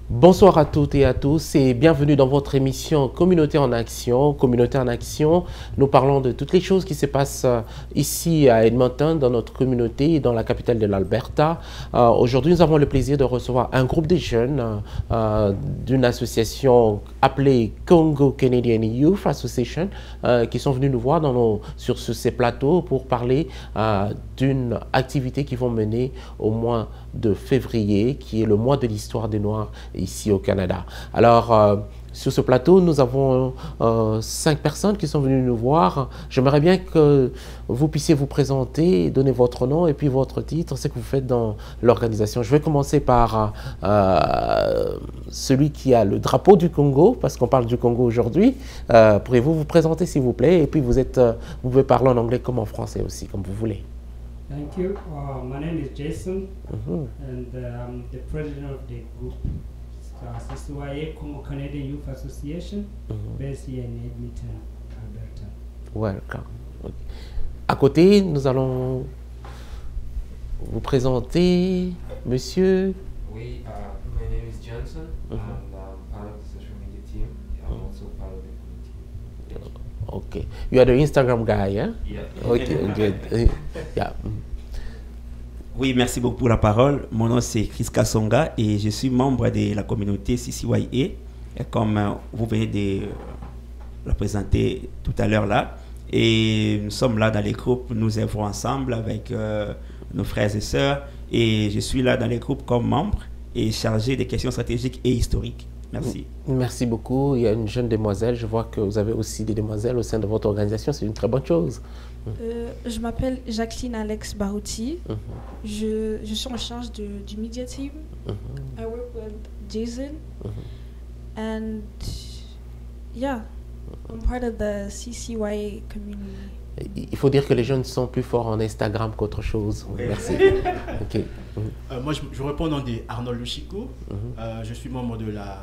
Bonsoir à toutes et à tous et bienvenue dans votre émission Communauté en Action. Communauté en Action, nous parlons de toutes les choses qui se passent ici à Edmonton, dans notre communauté, dans la capitale de l'Alberta. Aujourd'hui, nous avons le plaisir de recevoir un groupe de jeunes d'une association appelée Congo Canadian Youth Association qui sont venus nous voir sur ces plateaux pour parler d'une activité qu'ils vont mener au mois de février, qui est le mois de l'histoire des Noirs ici au Canada. Alors, sur ce plateau, nous avons 5 personnes qui sont venues nous voir. J'aimerais bien que vous puissiez vous présenter, donner votre nom et puis votre titre, ce que vous faites dans l'organisation. Je vais commencer par celui qui a le drapeau du Congo, parce qu'on parle du Congo aujourd'hui. Pourriez-vous vous présenter, s'il vous plaît? Et puis, vous pouvez parler en anglais comme en français aussi, comme vous voulez. Thank you. My name is Jason, and I'm the president of the group CCYA, Congo Canadian Youth Association, based here in Edmonton, Alberta. Welcome. À côté, nous allons vous présenter monsieur. Oui, my name is Johnson, and I'm part of the social media team. I'm also part of the team. Okay, you are the Instagram guy, yeah? Yeah. Okay, good. Yeah. Oui, merci beaucoup pour la parole. Mon nom c'est Chris Kassonga et je suis membre de la communauté CCYA. Et comme vous venez de la présenter tout à l'heure là, et nous sommes là dans les groupes, nous œuvrons ensemble avec nos frères et sœurs. Et je suis là dans les groupes comme membre et chargé des questions stratégiques et historiques. Merci. Merci beaucoup. Il y a une jeune demoiselle. Je vois que vous avez aussi des demoiselles au sein de votre organisation. C'est une très bonne chose. Je m'appelle Jacqueline Alex Barouti. Je suis en charge du media team. I work with Jason. And yeah, I'm part of the CCYA community. Il faut dire que les jeunes sont plus forts en Instagram qu'autre chose. Oui. Merci. Okay. Moi, je réponds au nom d'Arnold Luchico. Je suis membre de la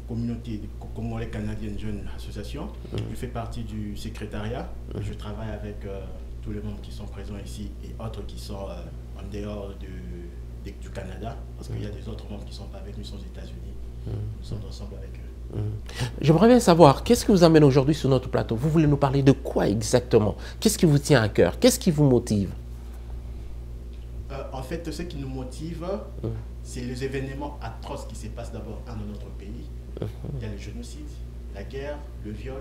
communauté Congolais Canadienne Jeunes Association. Je fais partie du secrétariat. Je travaille avec tous les membres qui sont présents ici et autres qui sont en dehors du Canada. Parce qu'il y a des autres membres qui ne sont pas avec nous, ils sont aux États-Unis. Nous sommes ensemble avec eux. J'aimerais bien savoir, qu'est-ce qui vous amène aujourd'hui sur notre plateau? Vous voulez nous parler de quoi exactement? Qu'est-ce qui vous tient à cœur? Qu'est-ce qui vous motive? En fait, ce qui nous motive, c'est les événements atroces qui se passent d'abord dans notre pays. Il y a le génocide, la guerre, le viol,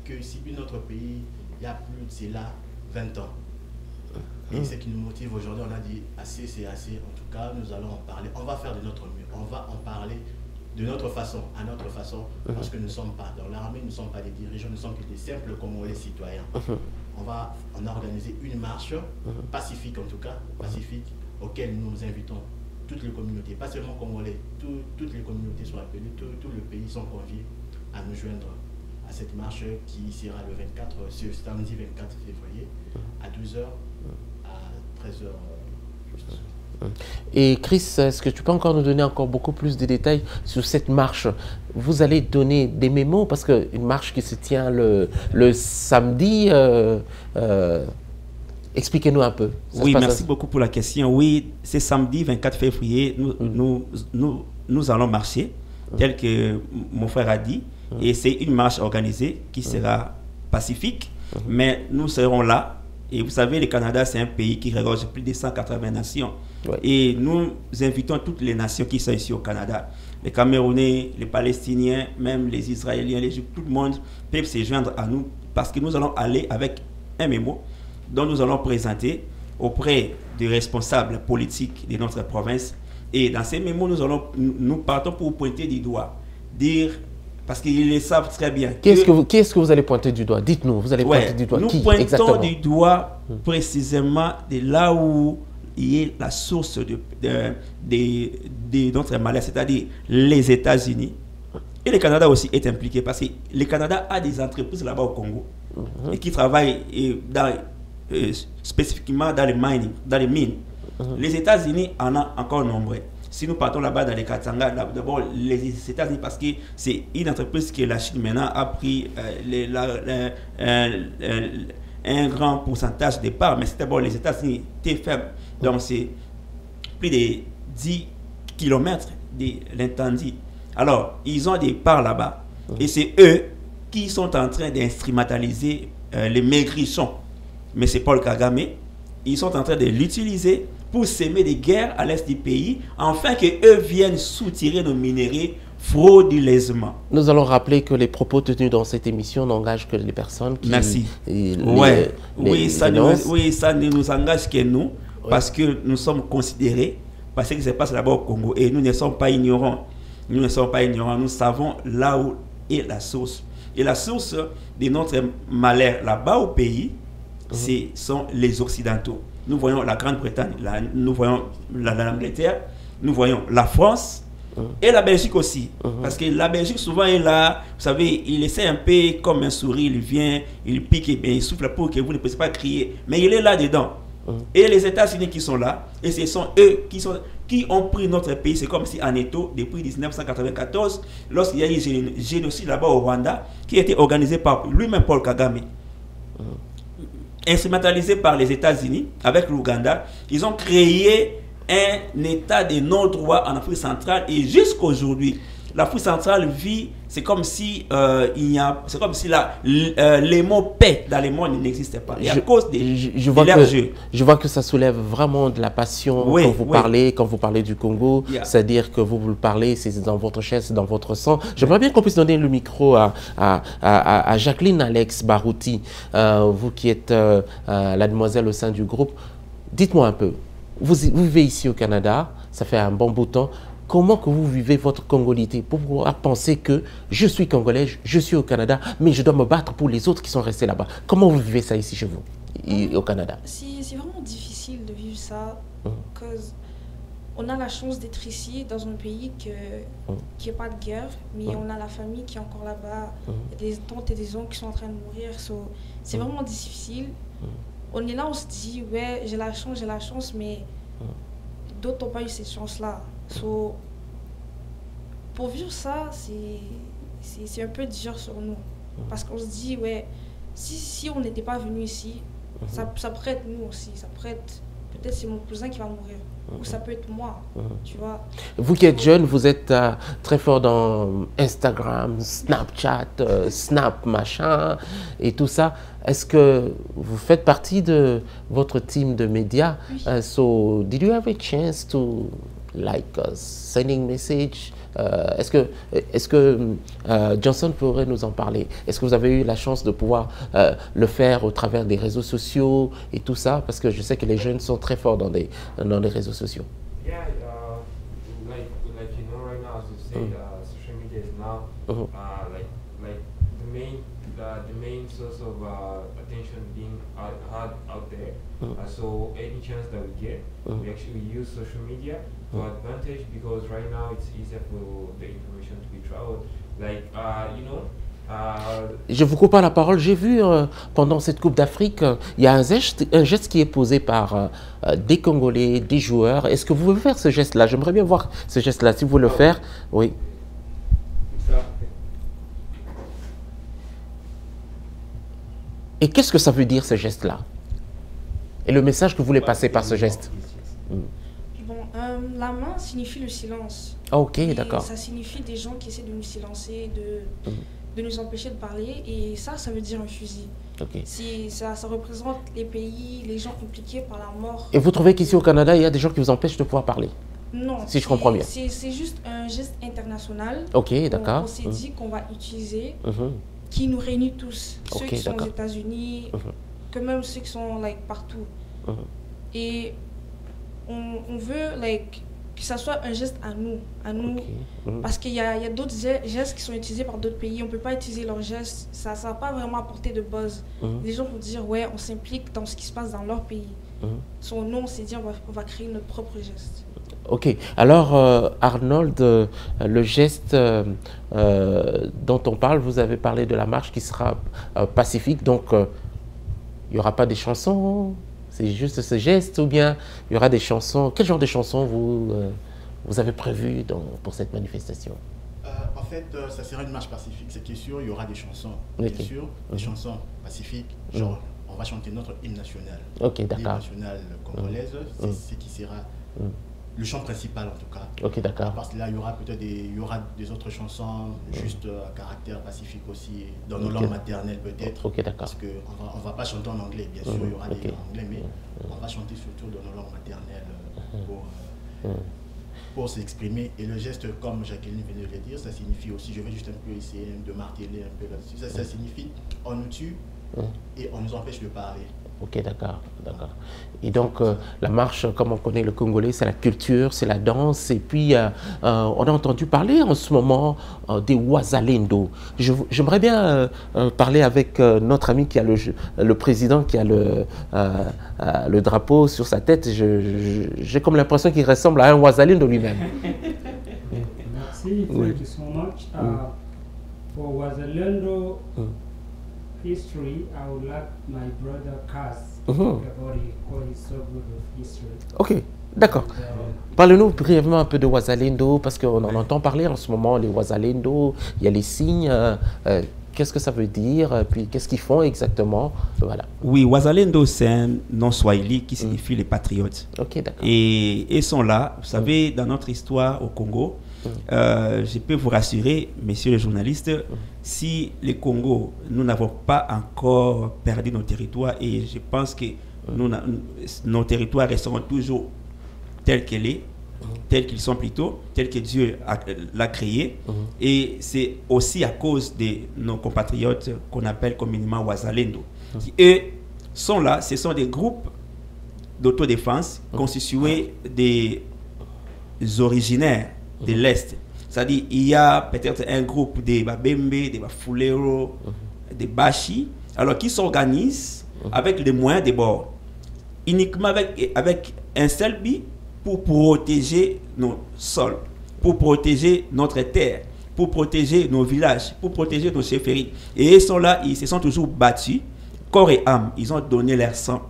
que si notre pays, il y a plus de cela 20 ans. Et ce qui nous motive aujourd'hui, on a dit assez, c'est assez. En tout cas, nous allons en parler. On va faire de notre mieux. On va en parler de notre façon, à notre façon, parce que nous ne sommes pas dans l'armée, nous ne sommes pas des dirigeants, nous sommes que des simples Congolais citoyens. On a organisé une marche pacifique, en tout cas, pacifique, auquel nous invitons toutes les communautés, pas seulement Congolais, toutes les communautés sont appelées, tout le pays sont conviés à nous joindre à cette marche qui sera le 24, ce samedi 24 février, à 12h, à 13h. Et Chris, est-ce que tu peux encore nous donner encore beaucoup plus de détails sur cette marche? Vous allez donner des mémos parce qu'une marche qui se tient le samedi, expliquez-nous un peu. Oui, merci beaucoup pour la question. Oui, c'est samedi 24 février, nous allons marcher, tel que mon frère a dit, et c'est une marche organisée qui sera pacifique, mais nous serons là. Et vous savez, le Canada, c'est un pays qui regorge plus de 180 nations. Ouais. Et nous invitons toutes les nations qui sont ici au Canada. Les Camerounais, les Palestiniens, même les Israéliens, les Juifs, tout le monde peut se joindre à nous parce que nous allons aller avec un mémo dont nous allons présenter auprès des responsables politiques de notre province. Et dans ces mémos, nous partons pour pointer du doigt, dire... Parce qu'ils le savent très bien. Qui est-ce que vous allez pointer du doigt? Dites-nous, vous allez pointer du doigt. Nous pointons du doigt précisément de là où il y a la source de notre malheur, c'est-à-dire les États-Unis. Et le Canada aussi est impliqué parce que le Canada a des entreprises là-bas au Congo et qui travaillent spécifiquement dans les mines. Les États-Unis en ont encore nombreux. Si nous partons là-bas dans les Katanga, d'abord les États-Unis, parce que c'est une entreprise que la Chine maintenant a pris un grand pourcentage de parts, mais c'est d'abord les États-Unis, t'es faible. Donc c'est plus de 10 km de l'intendit. Alors, ils ont des parts là-bas. Et c'est eux qui sont en train d'instrumentaliser les maigrichons. Mais c'est Paul Kagame. Ils sont en train de l'utiliser pour s'aimer des guerres à l'est du pays, afin qu'eux viennent soutirer nos minéraux frauduleusement. Nous allons rappeler que les propos tenus dans cette émission n'engagent que les personnes qui... Merci. Oui, ça ne nous engage que nous, parce que nous sommes considérés par ce qui se passe là-bas au Congo. Et nous ne sommes pas ignorants. Nous ne sommes pas ignorants. Nous savons là où est la source. Et la source de notre malheur là-bas au pays, ce sont les Occidentaux. Nous voyons la Grande-Bretagne, nous voyons l'Angleterre, nous voyons la France et la Belgique aussi. Parce que la Belgique, souvent, est là, vous savez, il essaie un peu comme un souris, il vient, il pique et bien il souffle pour que vous ne puissiez pas crier. Mais il est là-dedans. Et les États-Unis qui sont là, et ce sont eux qui ont pris notre pays. C'est comme si en Eto, depuis 1994, lorsqu'il y a eu un génocide là-bas au Rwanda, qui a été organisé par lui-même Paul Kagame, instrumentalisé par les États-Unis avec l'Ouganda, ils ont créé un état de non-droit en Afrique centrale. Et jusqu'aujourd'hui, l'Afrique centrale vit, c'est comme si les mots paix dans le monde n'existaient pas. Et à cause je vois que ça soulève vraiment de la passion quand vous parlez du Congo. C'est-à-dire que vous le parlez, c'est dans votre chair, c'est dans votre sang. J'aimerais bien qu'on puisse donner le micro à Jacqueline Alex Barouti, vous qui êtes la demoiselle au sein du groupe. Dites-moi un peu, vous vivez ici au Canada, ça fait un bon bout de temps. Comment que vous vivez votre congolité pour pouvoir penser que je suis congolais, je suis au Canada, mais je dois me battre pour les autres qui sont restés là-bas? Comment vous vivez ça ici chez vous, au Canada? C'est vraiment difficile de vivre ça, parce qu'on a la chance d'être ici dans un pays qui n'a pas de guerre, mais on a la famille qui est encore là-bas, des tantes et des oncles qui sont en train de mourir. C'est vraiment difficile. On est là, on se dit, ouais, j'ai la chance, mais d'autres n'ont pas eu cette chance-là. Pour vivre ça, c'est un peu dur sur nous. Parce qu'on se dit, ouais, si on n'était pas venu ici, ça pourrait être nous aussi. Ça pourrait être, peut-être c'est mon cousin qui va mourir. Ou ça peut être moi, tu vois. Vous qui êtes jeune, vous êtes très fort dans Instagram, Snapchat, Snap, machin, et tout ça. Est-ce que vous faites partie de votre team de médias? So, did you have a chance to sending message? Est-ce que Johnson pourrait nous en parler? Est-ce que vous avez eu la chance de pouvoir le faire au travers des réseaux sociaux et tout ça? Parce que je sais que les jeunes sont très forts dans les réseaux sociaux. Yeah, like you know right now, as you say, social media is now like the main source of attention being had out there. So any chance that we get, we actually use social media to advantage, because right now it's easier for the information to be traveled. Like Je vous coupe pas la parole. J'ai vu pendant cette Coupe d'Afrique, il y a un geste qui est posé par des Congolais, des joueurs. Est-ce que vous pouvez faire ce geste-là? J'aimerais bien voir ce geste-là. Si vous voulez le faire, oui. Et qu'est-ce que ça veut dire, ce geste-là? Et le message que vous voulez passer par ce geste? Bon, la main signifie le silence. Ok, d'accord. Ça signifie des gens qui essaient de nous silencer, de nous empêcher de parler. Et ça veut dire un fusil. Okay. Ça représente les pays, les gens impliqués par la mort. Et vous trouvez qu'ici au Canada, il y a des gens qui vous empêchent de pouvoir parler? Non. Si je comprends bien. C'est juste un geste international. Ok, d'accord. On s'est dit qu'on va utiliser, qui nous réunit tous. Ceux qui sont aux États-Unis, que même ceux qui sont partout. Et on veut que ça soit un geste à nous. Parce qu'il y a d'autres gestes qui sont utilisés par d'autres pays. On ne peut pas utiliser leurs gestes. Ça ne va pas vraiment apporter de buzz. Les gens vont dire, ouais, on s'implique dans ce qui se passe dans leur pays. Nous, on s'est dit, on va créer notre propre geste. Ok. Alors, Arnold, le geste dont on parle, vous avez parlé de la marche qui sera pacifique. Donc, il n'y aura pas des chansons? C'est juste ce geste, ou bien il y aura des chansons? Quel genre de chansons vous avez prévu pour cette manifestation? En fait, ça sera une marche pacifique, c'est sûr. Il y aura des chansons, bien sûr, des chansons pacifiques. Genre, on va chanter notre hymne national. Ok, d'accord. L'hymne national congolaise, c'est ce qui sera le chant principal en tout cas. Ok, d'accord. Parce que là, il y aura peut-être des autres chansons juste à caractère pacifique aussi, dans nos langues maternelles peut-être. Ok, d'accord. Parce qu'on ne va pas chanter en anglais, bien sûr, il y aura des anglais, mais on va chanter surtout dans nos langues maternelles pour s'exprimer. Et le geste, comme Jacqueline venait de le dire, ça signifie aussi, je vais juste un peu essayer de marteler un peu là-dessus, ça signifie on nous tue et on nous empêche de parler. Ok, d'accord, d'accord. Et donc, la marche, comme on connaît le Congolais, c'est la culture, c'est la danse. Et puis, on a entendu parler en ce moment des Wazalendo. J'aimerais bien parler avec notre ami qui a le président qui a le drapeau sur sa tête. J'ai comme l'impression qu'il ressemble à un Wazalendo lui-même. Merci, thank you so much. For Wazalendo history, I would like my brother Kaz to talk about it, because he's so good with history. Ok, d'accord. Parle-nous brièvement un peu de Wazalendo, parce qu'on en entend parler en ce moment, les Wazalendo, il y a les signes, qu'est-ce que ça veut dire, puis qu'est-ce qu'ils font exactement, voilà. Oui, Wazalendo, c'est un nom swahili qui signifie les patriotes. Ok, d'accord. Et ils sont là, vous savez, dans notre histoire au Congo, je peux vous rassurer, messieurs les journalistes, si le Congo, nous n'avons pas encore perdu nos territoires, et je pense que nos territoires resteront toujours tels qu'ils sont plutôt, tels que Dieu l'a créé. Et c'est aussi à cause de nos compatriotes qu'on appelle communément Wazalendo, qui eux sont là, ce sont des groupes d'autodéfense constitués des originaires de l'Est. C'est-à-dire, il y a peut-être un groupe des Babembe, des Bafulero, des Bashi, alors qui s'organisent avec les moyens des bords, uniquement avec un seul but, pour protéger nos sols, pour protéger notre terre, pour protéger nos villages, pour protéger nos chefferies. Et ils sont là, ils se sont toujours battus, corps et âme. Ils ont donné leur sang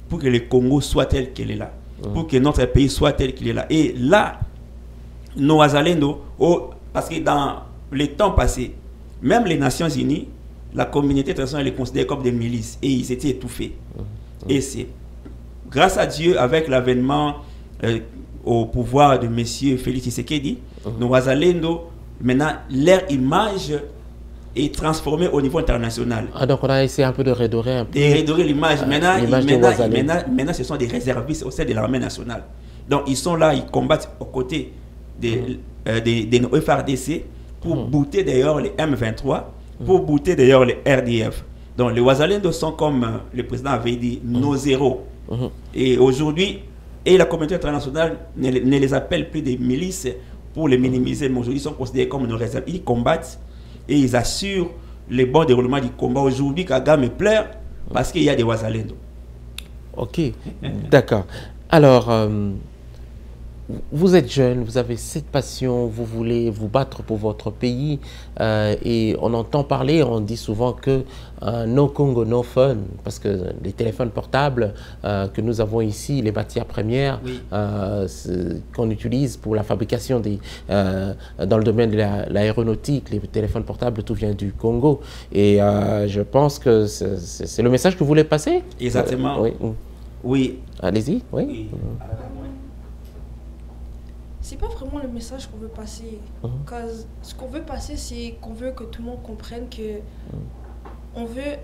pour que le Congo soit tel qu'il est là, pour que notre pays soit tel qu'il est là. Et là, nos Wazalendo, parce que dans les temps passés, même les Nations Unies, la communauté internationale les considère comme des milices et ils étaient étouffés. Et c'est grâce à Dieu, avec l'avènement au pouvoir de M. Félix Tshisekedi, nos Wazalendo, maintenant, leur image est transformée au niveau international. Ah, donc on a essayé un peu de redorer un peu. De redorer l'image. Maintenant, ce sont des réservistes au sein de l'armée nationale. Donc, ils sont là, ils combattent aux côtés de nos FRDC pour bouter d'ailleurs les M23, pour bouter d'ailleurs les RDF. Donc, les Wazalendo sont, comme le président avait dit, nos héros. Et aujourd'hui, la communauté internationale ne les appelle plus des milices pour les minimiser, mais aujourd'hui, ils sont considérés comme nos réserves. Ils combattent et ils assurent le bon déroulement du combat. Aujourd'hui, Kagame pleure parce qu'il y a des Wazalendo. Ok, d'accord. Alors, vous êtes jeune, vous avez cette passion, vous voulez vous battre pour votre pays et on entend parler, on dit souvent que no Congo, no fun, parce que les téléphones portables que nous avons ici, les matières premières qu'on utilise pour la fabrication dans le domaine de l'aéronautique, les téléphones portables, tout vient du Congo. Et je pense que c'est le message que vous voulez passer. Exactement. Oui. Allez-y, oui. C'est pas vraiment le message qu'on veut passer. Parce que ce qu'on veut passer, c'est qu'on veut que tout le monde comprenne que on veut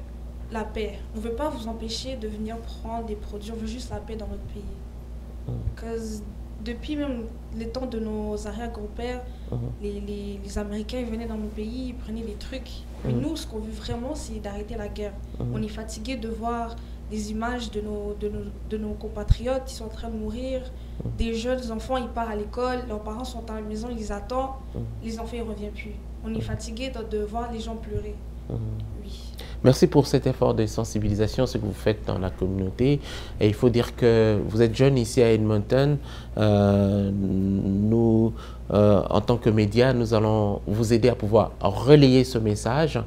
la paix. On veut pas vous empêcher de venir prendre des produits. On veut juste la paix dans notre pays. Parce que depuis même les temps de nos arrière-grands-pères, les Américains ils venaient dans nos pays, ils prenaient des trucs. Mais nous, ce qu'on veut vraiment, c'est d'arrêter la guerre. On est fatigué de voir des images de nos compatriotes qui sont en train de mourir. Des jeunes enfants, ils partent à l'école, leurs parents sont à la maison, ils les attendent, les enfants, ils ne reviennent plus. On est fatigué de voir les gens pleurer. Oui. Merci pour cet effort de sensibilisation, ce que vous faites dans la communauté. Et il faut dire que vous êtes jeune ici à Edmonton. Nous, en tant que médias, nous allons vous aider à pouvoir relayer ce message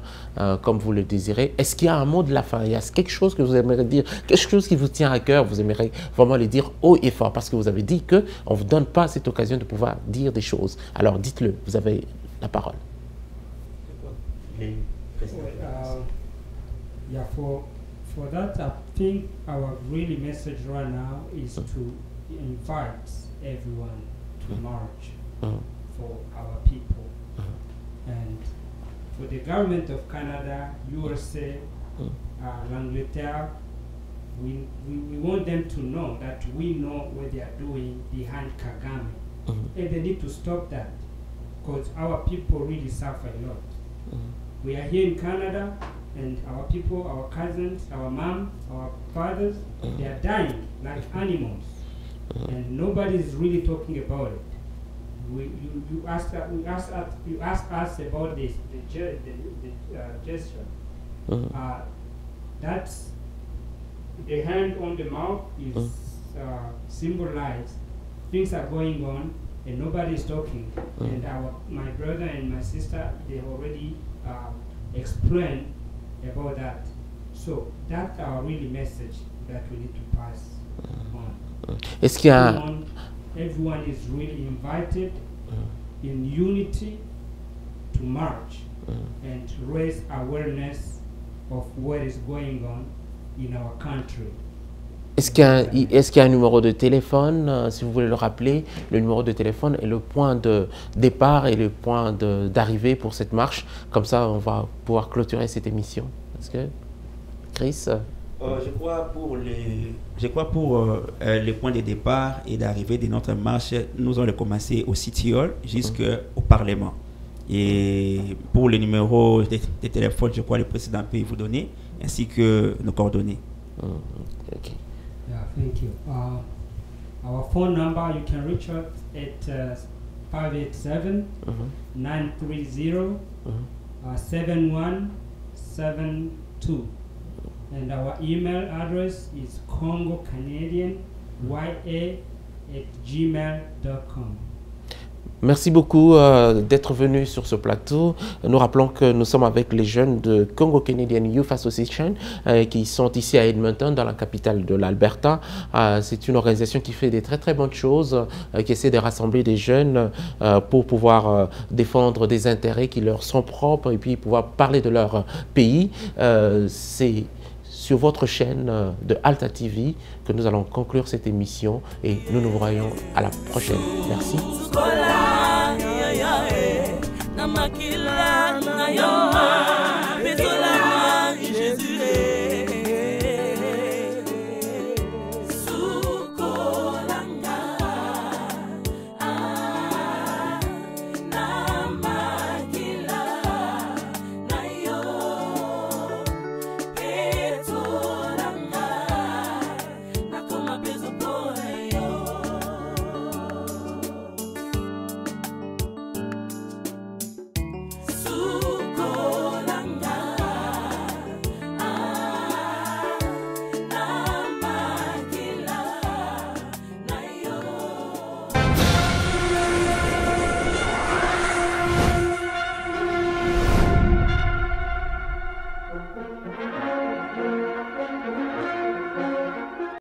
comme vous le désirez. Est-ce qu'il y a un mot de la fin? Il y a quelque chose que vous aimeriez dire, quelque chose qui vous tient à cœur, vous aimeriez vraiment le dire haut et fort, parce que vous avez dit qu'on ne vous donne pas cette occasion de pouvoir dire des choses. Alors dites-le, vous avez la parole. Yeah, for that, I think our really message right now is to invite everyone to march for our people. And for the government of Canada, USA, l'Angleterre, we want them to know that we know what they are doing behind Kagame. And they need to stop that, because our people really suffer a lot. We are here in Canada, and our people, our cousins, our moms, our fathers, they are dying like animals. And nobody is really talking about it. You ask us about this, the gesture. That's the hand on the mouth is symbolized. Things are going on and nobody is talking. And my brother and my sister, they already explained about that. So that's our really message that we need to pass on. Est-ce qu'il y a Everyone is really invited in unity to march and to raise awareness of what is going on in our country. Est-ce qu'il y a un numéro de téléphone, si vous voulez le rappeler, le numéro de téléphone est le point de départ et le point d'arrivée pour cette marche. Comme ça, on va pouvoir clôturer cette émission. Est-ce que, Chris? Je crois pour les points de départ et d'arrivée de notre marche, nous allons commencer au City Hall jusqu'au Parlement. Et pour le numéro de téléphone, je crois que le président peut vous donner, ainsi que nos coordonnées. Okay. Yeah, thank you. Our phone number, you can reach us at 587-930-7172. And our email address is congocanadianya@gmail.com. Merci beaucoup d'être venu sur ce plateau. Nous rappelons que nous sommes avec les jeunes de Congo Canadian Youth Association qui sont ici à Edmonton, dans la capitale de l'Alberta. C'est une organisation qui fait des très bonnes choses, qui essaie de rassembler des jeunes pour pouvoir défendre des intérêts qui leur sont propres et puis pouvoir parler de leur pays. C'est sur votre chaîne de Alta TV que nous allons conclure cette émission et nous nous voyons à la prochaine. Merci. Namakila na yo